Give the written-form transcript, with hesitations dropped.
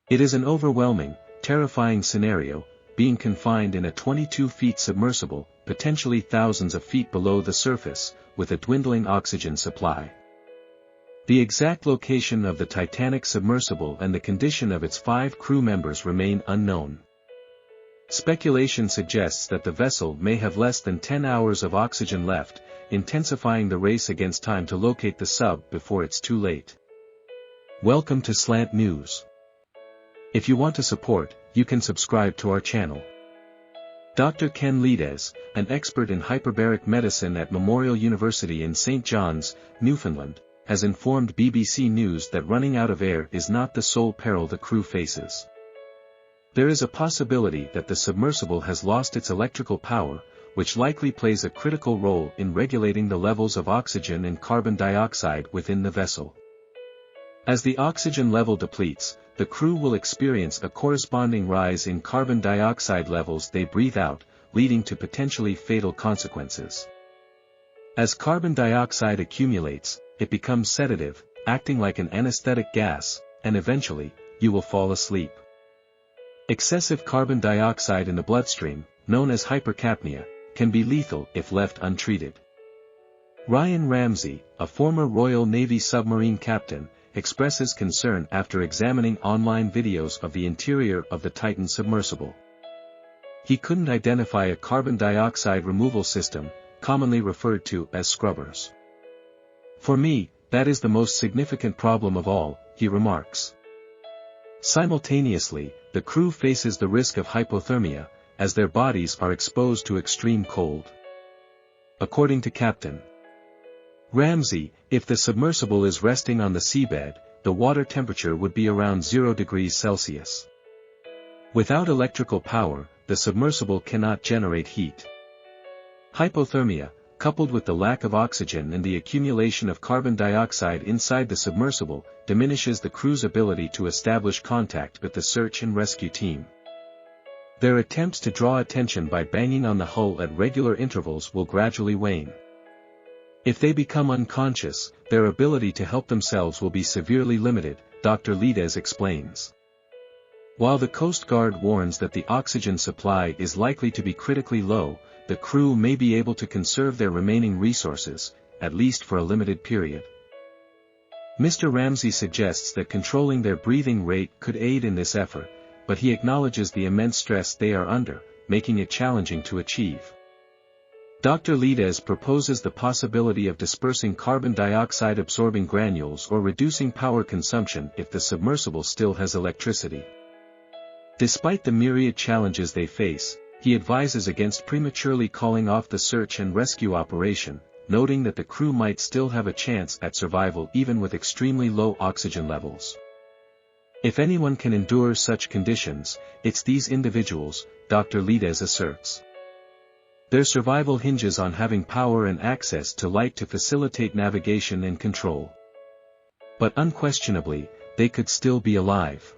It is an overwhelming, terrifying scenario, being confined in a 22-feet submersible, potentially thousands of feet below the surface, with a dwindling oxygen supply. The exact location of the Titanic submersible and the condition of its 5 crew members remain unknown. Speculation suggests that the vessel may have less than 10 hours of oxygen left, intensifying the race against time to locate the sub before it's too late. Welcome to Slant News. If you want to support, you can subscribe to our channel. Dr. Ken Ledes, an expert in hyperbaric medicine at Memorial University in St. John's, Newfoundland, has informed BBC News that running out of air is not the sole peril the crew faces. There is a possibility that the submersible has lost its electrical power, which likely plays a critical role in regulating the levels of oxygen and carbon dioxide within the vessel. As the oxygen level depletes, the crew will experience a corresponding rise in carbon dioxide levels they breathe out, leading to potentially fatal consequences. As carbon dioxide accumulates, it becomes sedative, acting like an anesthetic gas, and eventually, you will fall asleep. Excessive carbon dioxide in the bloodstream, known as hypercapnia, can be lethal if left untreated. Ryan Ramsey, a former Royal Navy submarine captain, expresses concern after examining online videos of the interior of the Titan submersible. He couldn't identify a carbon dioxide removal system, commonly referred to as scrubbers. For me, that is the most significant problem of all, he remarks. Simultaneously, the crew faces the risk of hypothermia, as their bodies are exposed to extreme cold. According to Captain Ramsey, if the submersible is resting on the seabed, the water temperature would be around 0 degrees Celsius. Without electrical power, the submersible cannot generate heat. Hypothermia, coupled with the lack of oxygen and the accumulation of carbon dioxide inside the submersible, diminishes the crew's ability to establish contact with the search and rescue team. Their attempts to draw attention by banging on the hull at regular intervals will gradually wane. If they become unconscious, their ability to help themselves will be severely limited, Dr. Ledes explains. While the Coast Guard warns that the oxygen supply is likely to be critically low, the crew may be able to conserve their remaining resources, at least for a limited period. Mr. Ramsey suggests that controlling their breathing rate could aid in this effort, but he acknowledges the immense stress they are under, making it challenging to achieve. Dr. Ledes proposes the possibility of dispersing carbon dioxide absorbing granules or reducing power consumption if the submersible still has electricity. Despite the myriad challenges they face, he advises against prematurely calling off the search and rescue operation, noting that the crew might still have a chance at survival even with extremely low oxygen levels. If anyone can endure such conditions, it's these individuals, Dr. Ledes asserts. Their survival hinges on having power and access to light to facilitate navigation and control. But unquestionably, they could still be alive.